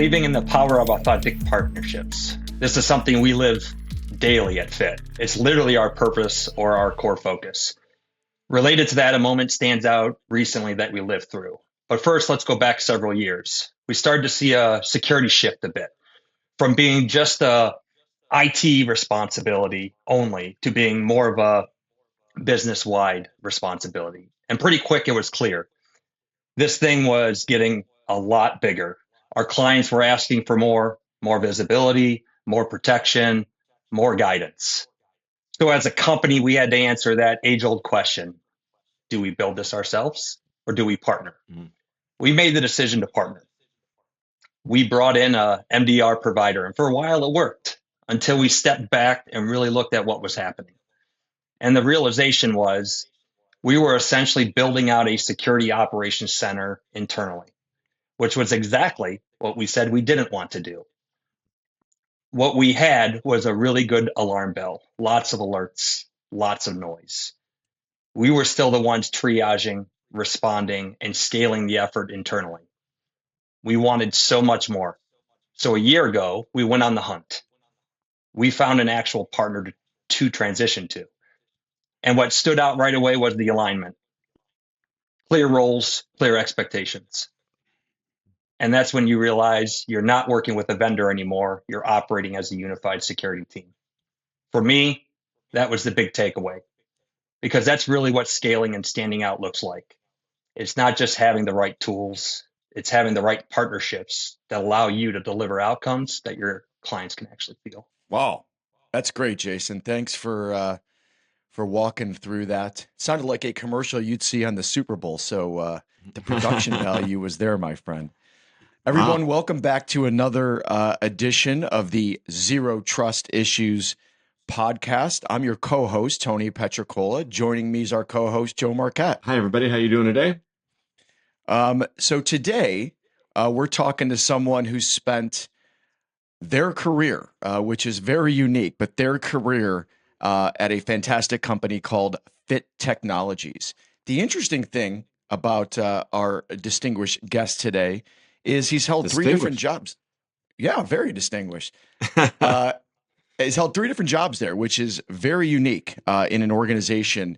believing in the power of authentic partnerships. This is something we live daily at Fit. It's literally our purpose or our core focus. Related to that, a moment stands out recently that we lived through. But first, let's go back several years. We started to see a security shift a bit from being just a IT responsibility only to being more of a business-wide responsibility. And pretty quick, it was clear. This thing was getting a lot bigger. Our clients were asking for more visibility, more protection, more guidance. So as a company, we had to answer that age-old question. Do we build this ourselves or do we partner? Mm-hmm. We made the decision to partner. We brought in a MDR provider, and for a while it worked until we stepped back and really looked at what was happening. And the realization was we were essentially building out a security operations center internally, which was exactly what we said we didn't want to do. What we had was a really good alarm bell, lots of alerts, lots of noise. We were still the ones triaging, responding, and scaling the effort internally. We wanted so much more. So a year ago, we went on the hunt. We found an actual partner to transition to. And what stood out right away was the alignment. Clear roles, clear expectations. And that's when you realize you're not working with a vendor anymore. You're operating as a unified security team. For me, that was the big takeaway, because that's really what scaling and standing out looks like. It's not just having the right tools. It's having the right partnerships that allow you to deliver outcomes that your clients can actually feel. Wow. That's great, Jason. Thanks for walking through that. Sounded like a commercial you'd see on the Super Bowl. So the production value was there, my friend. Everyone, welcome back to another edition of the Zero Trust Issues podcast. I'm your co-host, Tony Pietrocola. Joining me is our co-host, Joe Marquette. Hi, everybody. How you doing today? So today, we're talking to someone who spent their career, which is very unique, but their career at a fantastic company called Fit Technologies. The interesting thing about our distinguished guest today is he's held three different jobs. Yeah, very distinguished. He's held three different jobs there, which is very unique in an organization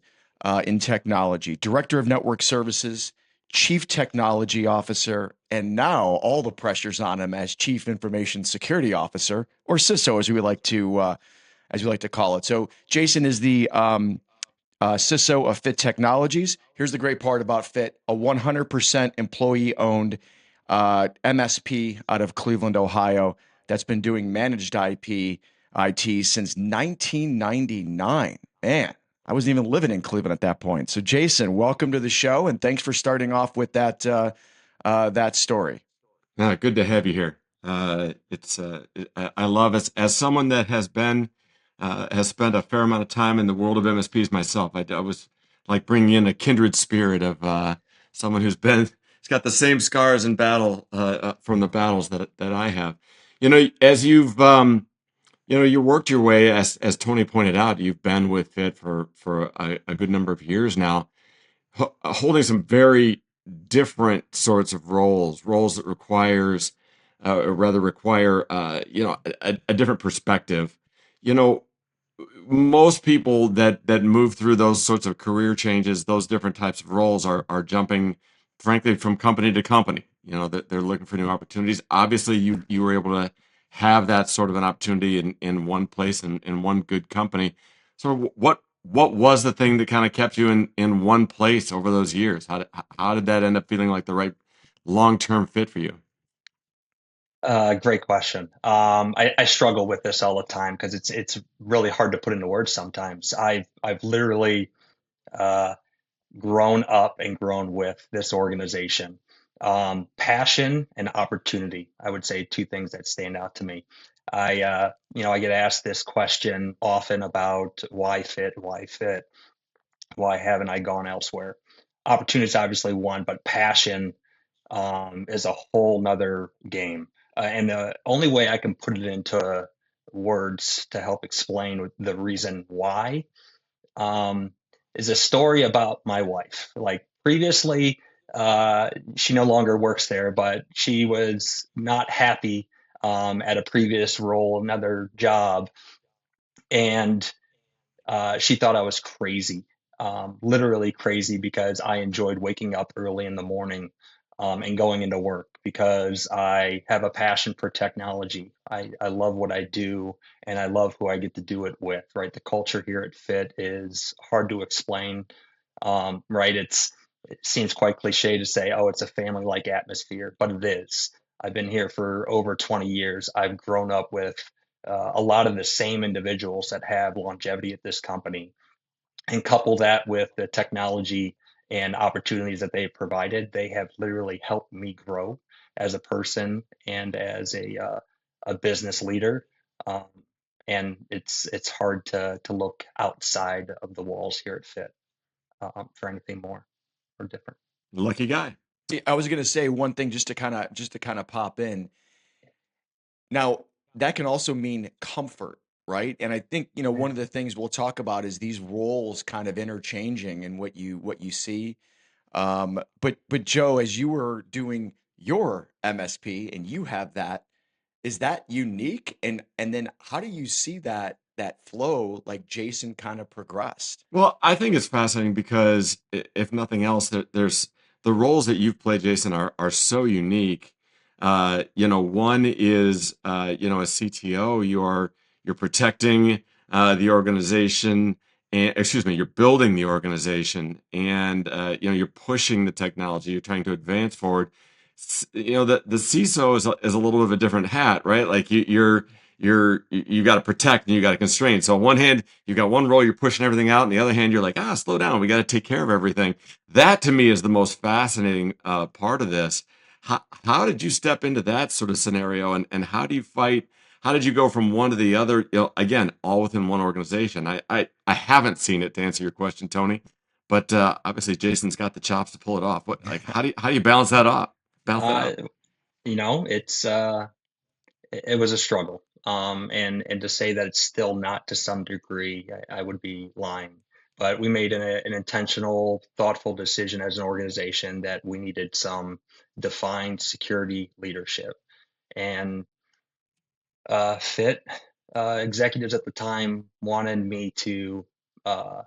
in technology. Director of Network Services, Chief Technology Officer, and now all the pressure's on him as Chief Information Security Officer, or CISO, as we like to call it. So Jason is the CISO of Fit Technologies. Here's the great part about Fit: a 100% employee-owned MSP out of Cleveland, Ohio, that's been doing managed IT since 1999. Man, I wasn't even living in Cleveland at that point. So, Jason, welcome to the show, and thanks for starting off with that story. Good to have you here. I love it. As someone that has spent a fair amount of time in the world of MSPs myself. I was like bringing in a kindred spirit of someone who's got the same scars in battle from the battles that I have. You know, as you've you worked your way, as Tony pointed out, you've been with Fit for a good number of years now, holding some very different sorts of roles that require a different perspective. You know, most people that move through those sorts of career changes, those different types of roles are jumping, frankly, from company to company. You know, that they're looking for new opportunities. Obviously, you were able to have that sort of an opportunity in one place and in one good company. So what was the thing that kind of kept you in one place over those years? How did that end up feeling like the right long-term fit for you? Great question. I struggle with this all the time because it's really hard to put into words sometimes. I've literally grown up and grown with this organization. Passion and opportunity, I would say two things that stand out to me. I get asked this question often about why Fit, why haven't I gone elsewhere? Opportunity is obviously one, but passion is a whole nother game. And the only way I can put it into words to help explain the reason why is a story about my wife. Like previously, she no longer works there, but she was not happy at a previous role, another job, and she thought I was crazy, literally crazy, because I enjoyed waking up early in the morning and going into work because I have a passion for technology. I love what I do and I love who I get to do it with, right? The culture here at Fit is hard to explain, right? It seems quite cliche to say, oh, it's a family like atmosphere, but it is. I've been here for over 20 years. I've grown up with a lot of the same individuals that have longevity at this company, and couple that with the technology and opportunities that they've provided, they have literally helped me grow as a person and as a business leader. Um, and it's hard to look outside of the walls here at Fit for anything more or different. Lucky guy. I was going to say one thing just to kind of pop in. Now, that can also mean comfort, right? And I think, one of the things we'll talk about is these roles kind of interchanging and what you see. But Joe, as you were doing your MSP and you have that, is that unique? And then how do you see that flow like Jason kind of progressed? Well, I think it's fascinating because if nothing else, there's the roles that you've played, Jason, are so unique. One is as CTO, you're protecting the organization, and excuse me, you're building the organization, and you're pushing the technology, you're trying to advance forward. The CISO is a little bit of a different hat, right? Like you got to protect and you got to constrain. So on one hand, you've got one role, you're pushing everything out, and the other hand, you're like, slow down, we got to take care of everything. That to me is the most fascinating part of this. How did you step into that sort of scenario, and how do you fight? How did you go from one to the other? Again, all within one organization. I haven't seen it, to answer your question, Tony, but obviously Jason's got the chops to pull it off. How do you balance that off? Balance that Uh, out? it was a struggle. And to say that it's still not to some degree, I would be lying. But we made an intentional, thoughtful decision as an organization that we needed some defined security leadership. And Fit executives at the time wanted me to uh,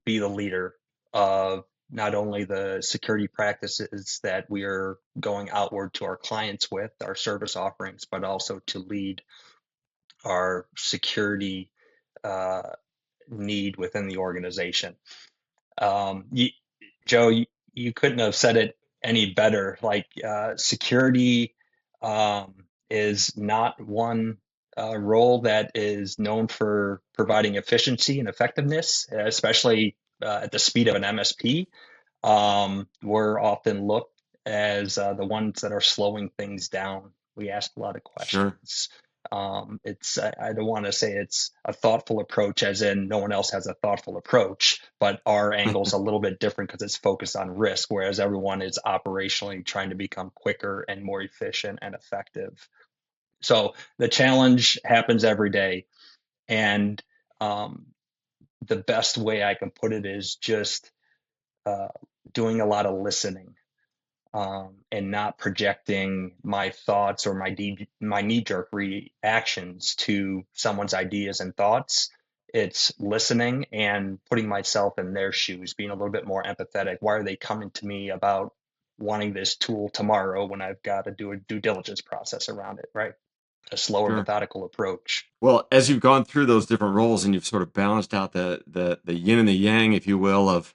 be the leader of not only the security practices that we are going outward to our clients with, our service offerings, but also to lead our security uh, need within the organization. You, Joe, you couldn't have said it any better. Like security is not one role that is known for providing efficiency and effectiveness, especially at the speed of an MSP. We're often looked as the ones that are slowing things down. We ask a lot of Sure. questions. I don't want to say it's a thoughtful approach, as in no one else has a thoughtful approach, but our angle is a little bit different because it's focused on risk, whereas everyone is operationally trying to become quicker and more efficient and effective. So the challenge happens every day, and um, the best way I can put it is just uh, doing a lot of listening, and not projecting my thoughts or my knee-jerk reactions to someone's ideas and thoughts. It's listening and putting myself in their shoes, being a little bit more empathetic. Why are they coming to me about wanting this tool tomorrow when I've got to do a due diligence process around it, right? A slower, Sure. methodical approach. Well, as you've gone through those different roles and you've sort of balanced out the yin and the yang, if you will, of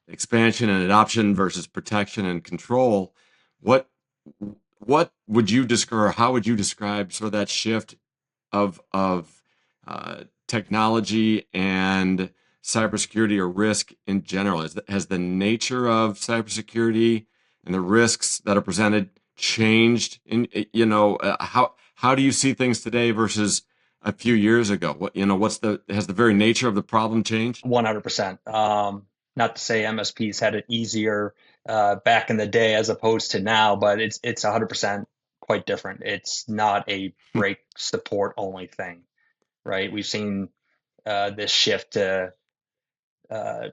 expansion and adoption versus protection and control, what what would you describe, or how would you describe sort of that shift of technology and cybersecurity or risk in general? Has the nature of cybersecurity and the risks that are presented changed? How do you see things today versus a few years ago? Has the very nature of the problem changed? 100%. Not to say MSPs had it easier back in the day as opposed to now, but it's 100% quite different. It's not a break support only thing, right? We've seen this shift to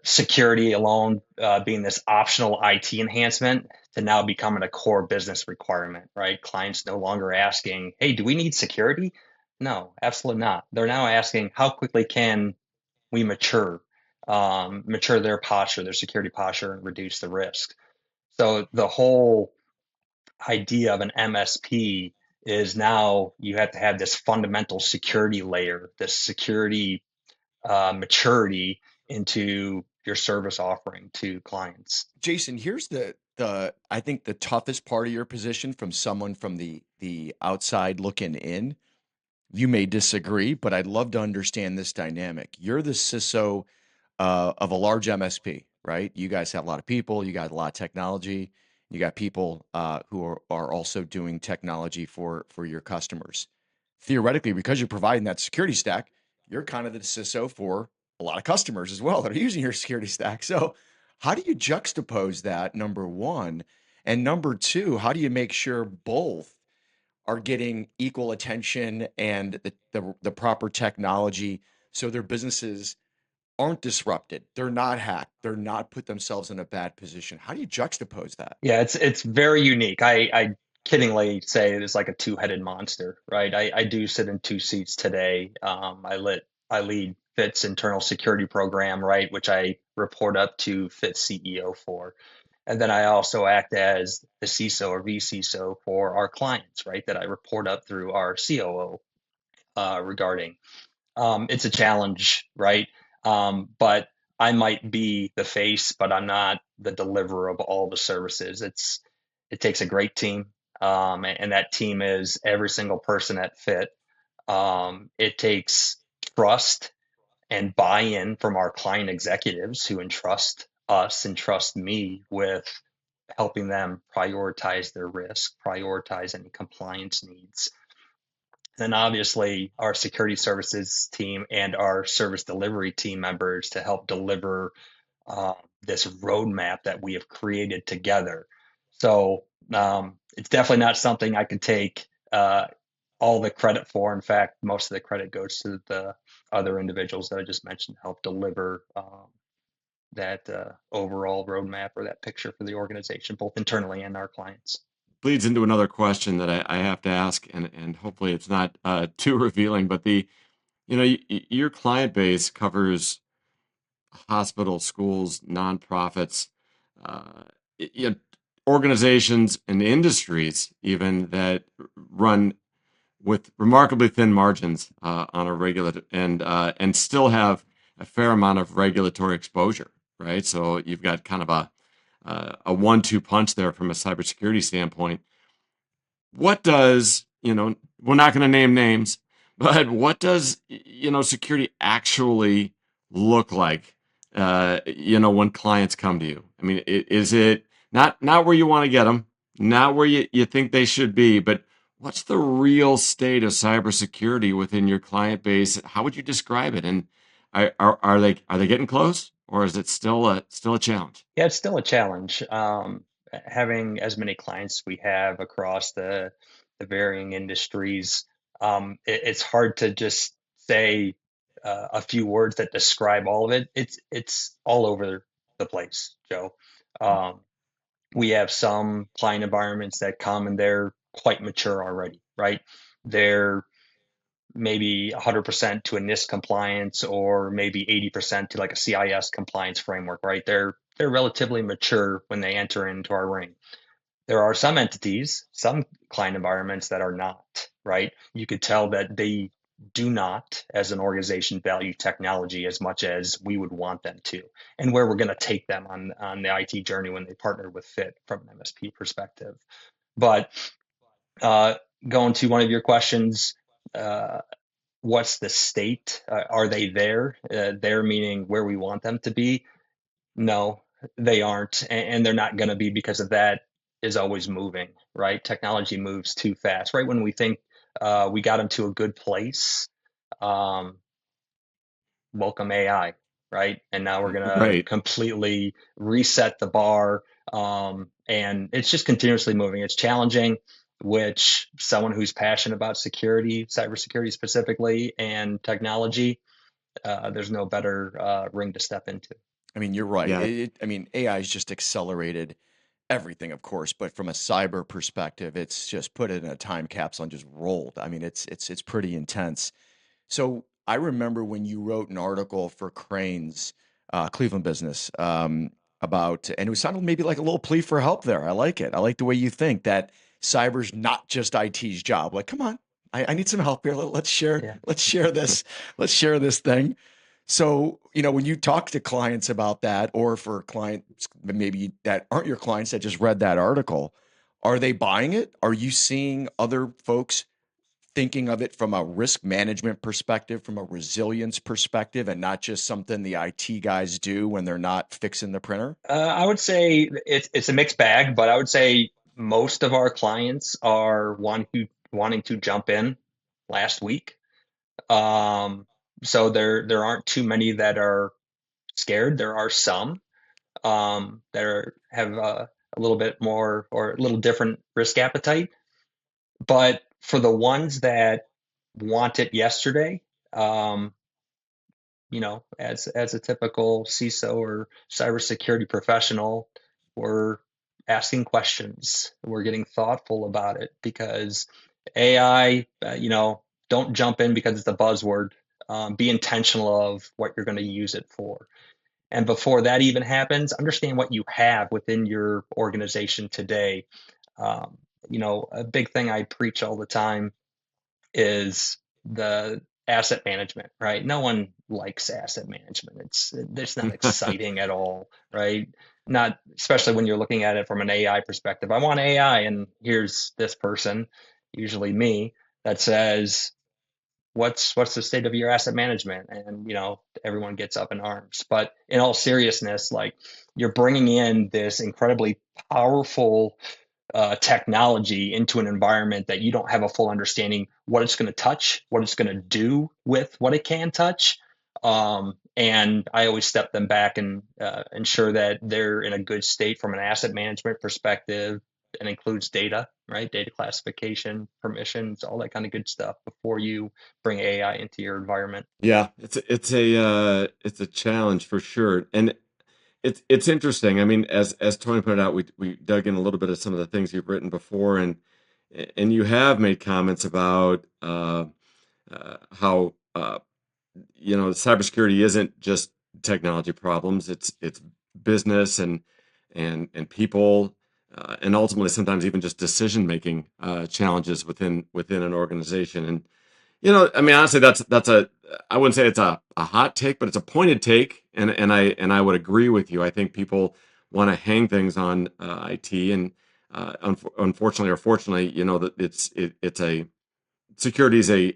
security alone being this optional IT enhancement to now becoming a core business requirement, right? Clients no longer asking, hey, do we need security? No, absolutely not. They're now asking, how quickly can we mature their posture, their security posture, and reduce the risk? So the whole idea of an MSP is now you have to have this fundamental security layer, this security maturity into your service offering to clients. Jason, here's the I think the toughest part of your position from someone from the outside looking in. You may disagree, but I'd love to understand this dynamic. You're the CISO of a large MSP, right? You guys have a lot of people, you got a lot of technology, you got people who are also doing technology for your customers. Theoretically, because you're providing that security stack, you're kind of the CISO for a lot of customers as well that are using your security stack. So, how do you juxtapose that? Number one, and number two, how do you make sure both are getting equal attention and the proper technology so their businesses aren't disrupted, they're not hacked, they're not put themselves in a bad position? How do you juxtapose that? Yeah, it's very unique. I kiddingly say it is like a two-headed monster, right? I do sit in two seats today. I lead Fit's internal security program, right, which I report up to Fit's CEO for. And then I also act as the CISO or vCISO for our clients, right, that I report up through our COO regarding. It's a challenge, right? But I might be the face, but I'm not the deliverer of all the services. It takes a great team, and that team is every single person at Fit. It takes trust and buy-in from our client executives who entrust us and trust me with helping them prioritize their risk, prioritize any compliance needs. Then obviously our security services team and our service delivery team members to help deliver uh, this roadmap that we have created together. So it's definitely not something I can take all the credit for. In fact, most of the credit goes to the other individuals that I just mentioned to help deliver that overall roadmap or that picture for the organization, both internally and our clients. Bleeds into another question that I have to ask, and hopefully it's not too revealing, but your client base covers hospitals, schools, nonprofits, uh, you know, organizations and industries even that run with remarkably thin margins on a regular and still have a fair amount of regulatory exposure, right? So you've got kind of a 1-2 punch there from a cybersecurity standpoint. What does, we're not going to name names, but what does, security actually look like, when clients come to you? I mean, is it not where you want to get them, not where you think they should be, but what's the real state of cybersecurity within your client base? How would you describe it? And are they getting close, or is it still a challenge? Yeah, it's still a challenge. Having as many clients we have across the varying industries, it's hard to just say a few words that describe all of it. It's all over the place, Joe. Um, we have some client environments that come and they're quite mature already, right? They're maybe 100% to a NIST compliance or maybe 80% to like a CIS compliance framework, right? They're relatively mature when they enter into our ring. There are some entities, some client environments that are not, right? You could tell that they do not, as an organization, value technology as much as we would want them to, and where we're going to take them on the IT journey when they partner with Fit from an MSP perspective. But uh, going to one of your questions, uh, what's the state? Are they there? There meaning where we want them to be? No, they aren't, and they're not going to be because of that is always moving, right? Technology moves too fast. Right when we think we got into a good place, um, welcome AI, right? And now we're going to Right. completely reset the bar, and it's just continuously moving. It's challenging, which someone who's passionate about security, cybersecurity specifically, and technology, there's no better ring to step into. I mean, you're right. Yeah. I mean, AI has just accelerated everything, of course, but from a cyber perspective, it's just put it in a time capsule and just rolled. I mean, it's pretty intense. So I remember when you wrote an article for Crane's Cleveland business about, and it sounded maybe like a little plea for help there. I like it. I like the way you think that cyber's not just IT's job. Like, come on, I need some help here. Let's share. Yeah. Let's share this. Let's share this thing. So, when you talk to clients about that, or for clients maybe that aren't your clients that just read that article, are they buying it? Are you seeing other folks thinking of it from a risk management perspective, from a resilience perspective, and not just something the IT guys do when they're not fixing the printer? I would say it's a mixed bag, but I would say most of our clients are wanting to jump in last week. Um, so there aren't too many that are scared. There are some have a little bit more or a little different risk appetite. But for the ones that want it yesterday, um, as a typical CISO or cybersecurity professional, we're asking questions. We're getting thoughtful about it because AI, don't jump in because it's a buzzword. Be intentional of what you're going to use it for. And before that even happens, understand what you have within your organization today. A big thing I preach all the time is the asset management, right? No one likes asset management. It's not exciting at all, right? Not especially when you're looking at it from an AI perspective. I want AI, and here's this person, usually me, that says, what's the state of your asset management? And everyone gets up in arms. But in all seriousness, like, you're bringing in this incredibly powerful technology into an environment that you don't have a full understanding what it's going to touch, what it's going to do with what it can touch. And I always step them back and ensure that they're in a good state from an asset management perspective, and includes data, right? Data classification, permissions, all that kind of good stuff before you bring AI into your environment. Yeah, it's a challenge for sure, and it's interesting. I mean, as Tony pointed out, we dug in a little bit of some of the things you've written before, and you have made comments about how cybersecurity isn't just technology problems; it's business and people, and ultimately sometimes even just decision making challenges within an organization. And I mean, honestly, that's I wouldn't say it's a hot take, but it's a pointed take, and I would agree with you. I think people want to hang things on IT, and unfortunately or fortunately, that it's a security is an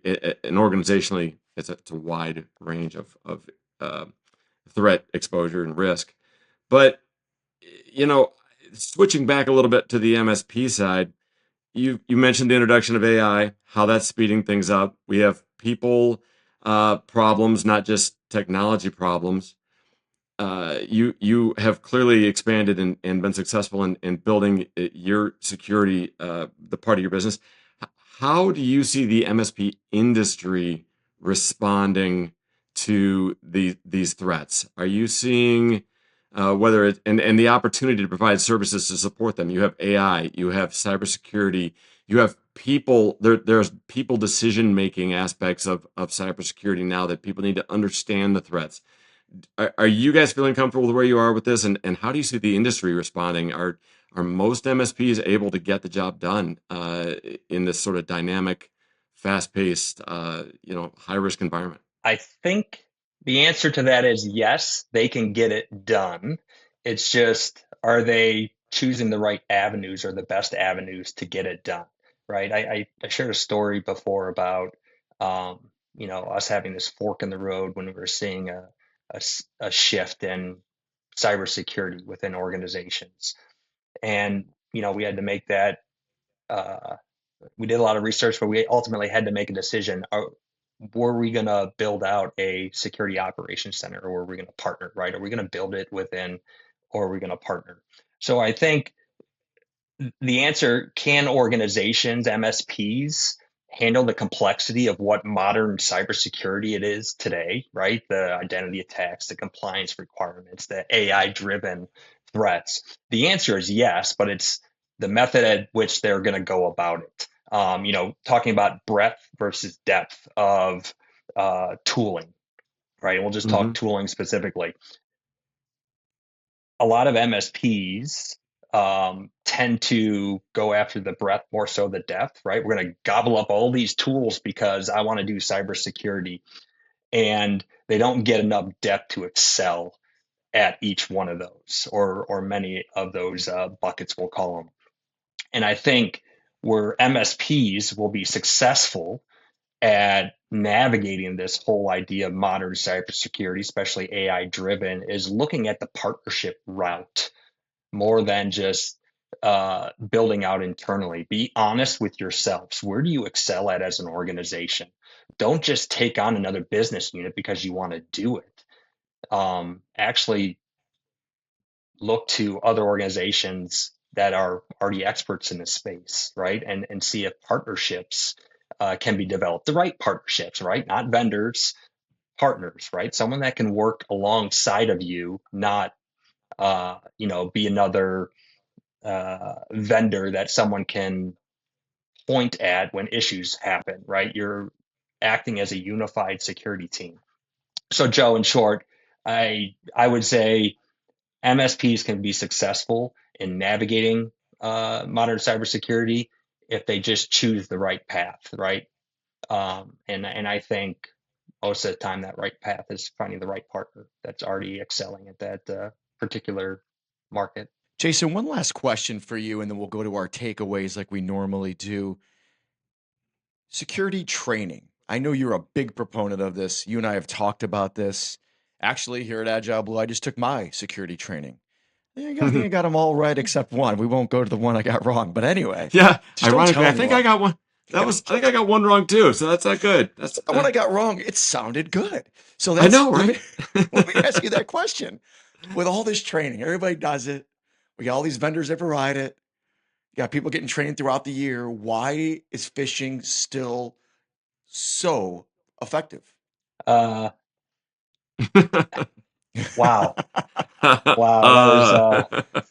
organizationally it's a wide range of uh, threat exposure and risk. But you know, switching back a little bit to the MSP side, you mentioned the introduction of AI, how that's speeding things up. We have people problems, not just technology problems. You have clearly expanded and been successful in building your security, the part of your business. How do you see the MSP industry responding to these threats? Are you seeing whether it and the opportunity to provide services to support them? You have AI, you have cybersecurity, you have people. There's people decision making aspects of cybersecurity now that people need to understand the threats. Are you guys feeling comfortable with where you are with this, and how do you see the industry responding? Are most MSPs able to get the job done in this sort of dynamic, fast-paced, high-risk environment? I think the answer to that is yes, they can get it done. It's just, are they choosing the right avenues or the best avenues to get it done? Right. I shared a story before about, us having this fork in the road when we were seeing a shift in cybersecurity within organizations. And, we had to make that, uh, we did a lot of research, but we ultimately had to make a decision. Were we going to build out a security operations center, or were we going to partner, right? Are we going to build it within, or are we going to partner? So I think the answer, can organizations, MSPs, handle the complexity of what modern cybersecurity it is today, right? The identity attacks, the compliance requirements, the AI driven threats. The answer is yes, but it's the method at which they're going to go about it. Talking about breadth versus depth of tooling, right? And we'll just talk Mhm. tooling specifically. A lot of MSPs tend to go after the breadth more so the depth, right? We're going to gobble up all these tools because I want to do cybersecurity, and they don't get enough depth to excel at each one of those, or many of those buckets, we'll call them. And I think where MSPs will be successful at navigating this whole idea of modern cybersecurity, especially AI driven, is looking at the partnership route more than just building out internally. Be honest with yourselves. Where do you excel at as an organization? Don't just take on another business unit because you want to do it. Actually, look to other organizations that are already experts in this space, right? And see if partnerships can be developed. The right partnerships, right? Not vendors, partners, right? Someone that can work alongside of you, not be another vendor that someone can point at when issues happen, right? You're acting as a unified security team. So, Joe, in short, I would say MSPs can be successful in navigating modern cybersecurity if they just choose the right path, right? And I think most of the time that right path is finding the right partner that's already excelling at that particular market. Jason, one last question for you, and then we'll go to our takeaways like we normally do. Security training. I know you're a big proponent of this. You and I have talked about this. Actually, here at AgileBlue, I just took my security training. I think I got them all right except one. We won't go to the one I got wrong. But anyway, Yeah. just don't Ironically, tell I think I anyone. got one. I think I got one wrong too. So that's not good. That's The one I got wrong, it sounded good. So I that's know, let right? me let me ask you that question. With all this training, everybody does it. We got all these vendors that provide it. You got people getting trained throughout the year. Why is phishing still so effective? Uh, wow. Wow, that is uh,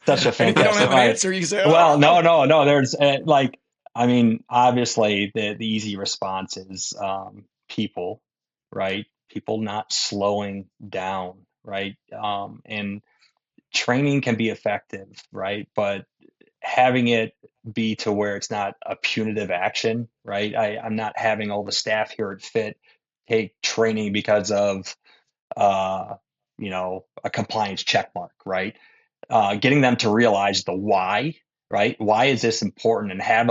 such a And if you don't fantastic. have an All right. answer, you say, "I Well, don't no, know." no, no. There's I mean, obviously, the easy response is people, right? People not slowing down, right? And training can be effective, right? But having it be to where it's not a punitive action, right? I'm not having all the staff here at Fit take training because of uh, a compliance check mark, right? Getting them to realize the why, right? Why is this important, and have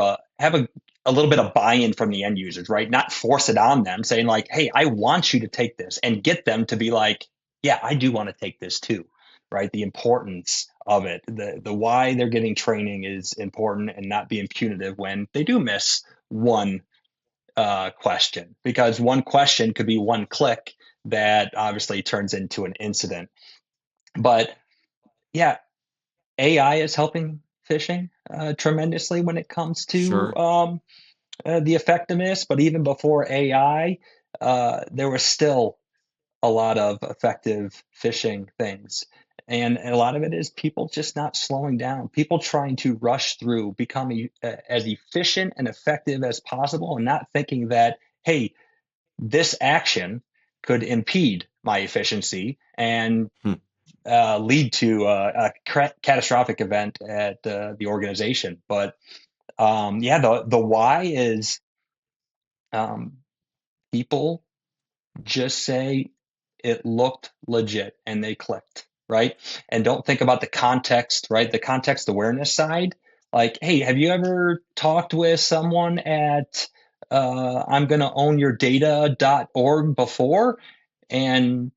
a little bit of buy-in from the end users, right? Not force it on them, saying like, "Hey, I want you to take this," and get them to be like, "Yeah, I do want to take this too," right? The importance of it, the why they're getting training is important, and not being punitive when they do miss one question, because one question could be one click that obviously turns into an incident. But yeah, AI is helping phishing tremendously when it comes to sure. the effectiveness. But even before AI, there was still a lot of effective phishing things. And a lot of it is people just not slowing down, people trying to rush through, become as efficient and effective as possible, and not thinking that, hey, this action could impede my efficiency and Hmm. lead to a catastrophic event at the organization. But yeah, the why is um, people just say it looked legit and they clicked, right? And don't think about the context, right? The context awareness side. Like, hey, have you ever talked with someone at I'm going to own your data.org before? And,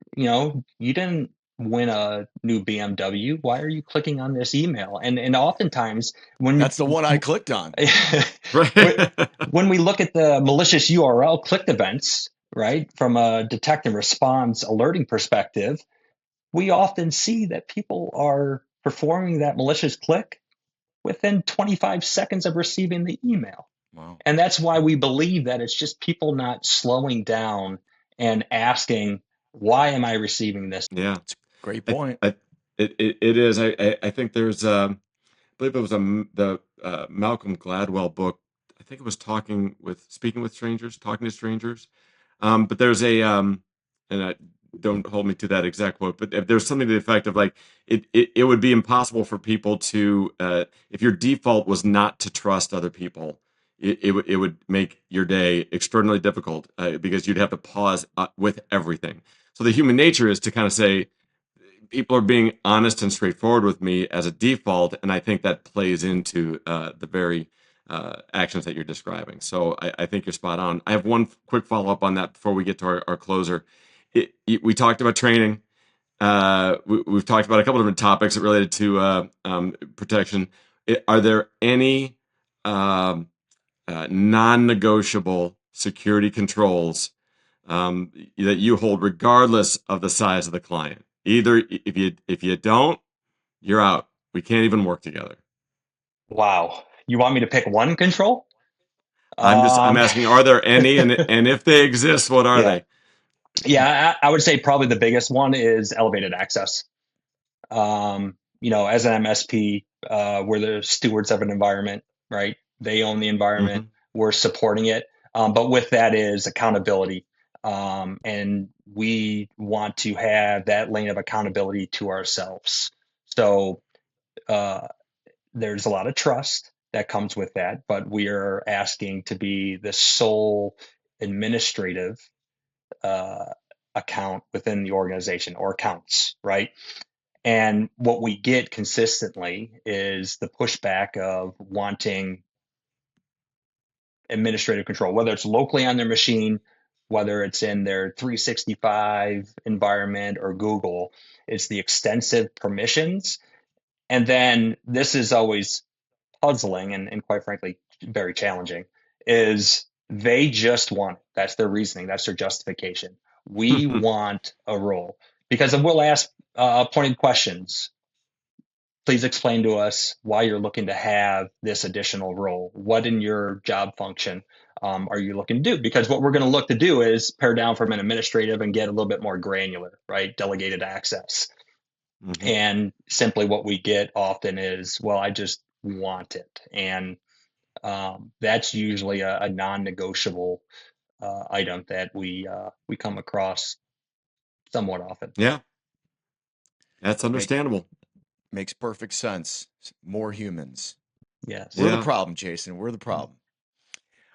you didn't win a new BMW. Why are you clicking on this email? And oftentimes when That's the one I clicked on. Right. when we look at the malicious URL clicked events, right, from a detect and response alerting perspective, we often see that people are performing that malicious click within 25 seconds of receiving the email. Wow. And that's why we believe that it's just people not slowing down and asking, why am I receiving this? Yeah. It's a great I, point. it is. I think there's, I believe it was the Malcolm Gladwell book. I think it was speaking with strangers, talking to strangers. But there's and I don't hold me to that exact quote, but if there's something to the effect of like, it would be impossible for people to, if your default was not to trust other people, it would make your day extraordinarily difficult because you'd have to pause with everything. So the human nature is to kind of say, people are being honest and straightforward with me as a default, and I think that plays into the very actions that you're describing. So I think you're spot on. I have one quick follow up on that before we get to our closer. We talked about training. We've talked about a couple of different topics related to protection. Are there any non-negotiable security controls that you hold regardless of the size of the client? Either if you don't, you're out. We can't even work together. Wow. You want me to pick one control? I'm asking, are there any, and if they exist, what are Yeah. they? I would say probably the biggest one is elevated access. As an MSP, we're the stewards of an environment, right? They own the environment, we're supporting it. But with that is accountability. And we want to have that lane of accountability to ourselves. So there's a lot of trust that comes with that, but we are asking to be the sole administrative account within the organization or accounts, right? And what we get consistently is the pushback of wanting administrative control, whether it's locally on their machine, whether it's in their 365 environment or Google. It's the extensive permissions. And then this is always puzzling and quite frankly, very challenging, is they just want, that's their reasoning, that's their justification. We want a role because we'll ask pointed questions. Please explain to us why you're looking to have this additional role. What in your job function are you looking to do? Because what we're going to look to do is pare down from an administrative and get a little bit more granular, right? Delegated access. And simply what we get often is, well, I just want it. And that's usually a non-negotiable item that we come across somewhat often. Yeah, that's understandable. Makes perfect sense. More humans. Yes. We're the problem, Jason. We're the problem.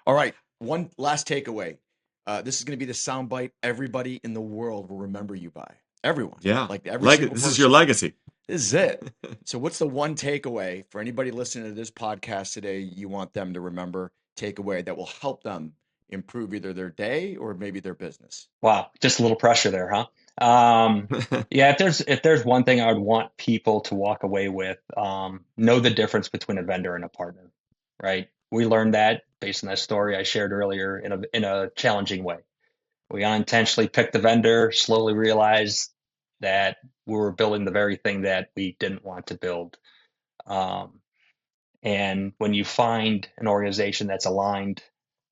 All right. One last takeaway. This is going to be the soundbite everybody in the world will remember you by. Everyone. Yeah. Like every single This person. is your legacy. This is it. So what's the one takeaway for anybody listening to this podcast today you want them to remember, takeaway that will help them improve either their day or maybe their business? Wow. Just a little pressure there, huh? Yeah, if there's one thing I would want people to walk away with, know the difference between a vendor and a partner, right? We learned that based on that story I shared earlier in a challenging way. We unintentionally picked the vendor, slowly realized that we were building the very thing that we didn't want to build. And when you find an organization that's aligned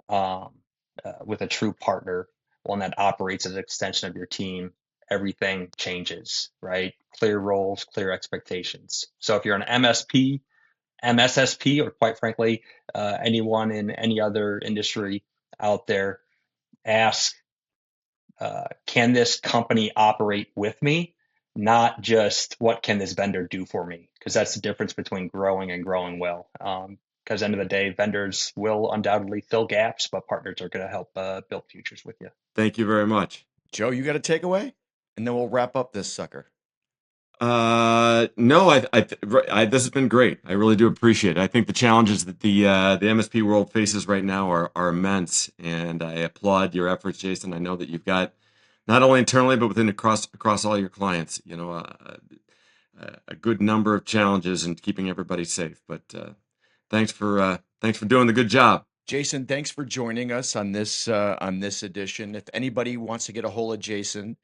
with a true partner, one that operates as an extension of your team, everything changes, right? Clear roles, clear expectations. So if you're an MSP, MSSP, or quite frankly, anyone in any other industry out there, ask, can this company operate with me? Not just what can this vendor do for me? Because that's the difference between growing and growing well. Because end of the day, vendors will undoubtedly fill gaps, but partners are going to help build futures with you. Thank you very much. Joe, you got a takeaway? And then we'll wrap up this sucker. No, this has been great. I really do appreciate it. I think the challenges that the MSP world faces right now are immense, and I applaud your efforts, Jason. I know that you've got not only internally but within across all your clients, a good number of challenges in keeping everybody safe. But thanks for doing the good job. Jason, thanks for joining us on this edition. If anybody wants to get a hold of Jason,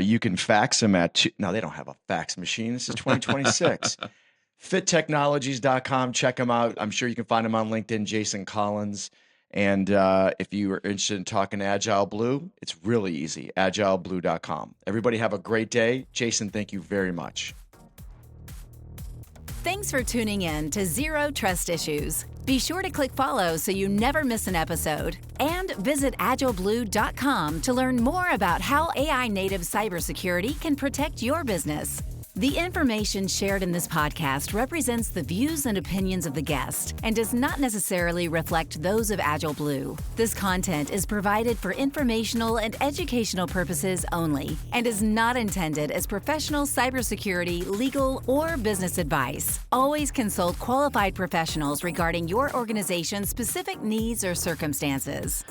you can fax him at no, they don't have a fax machine. This is 2026. fittechnologies.com. Check them out. I'm sure you can find them on LinkedIn, Jason Collins. And if you are interested in talking to AgileBlue, it's really easy, agileblue.com. Everybody have a great day. Jason, thank you very much. Thanks for tuning in to Zero Trust Issues. Be sure to click follow so you never miss an episode. And visit AgileBlue.com to learn more about how AI-native cybersecurity can protect your business. The information shared in this podcast represents the views and opinions of the guest and does not necessarily reflect those of AgileBlue. This content is provided for informational and educational purposes only and is not intended as professional cybersecurity, legal, or business advice. Always consult qualified professionals regarding your organization's specific needs or circumstances.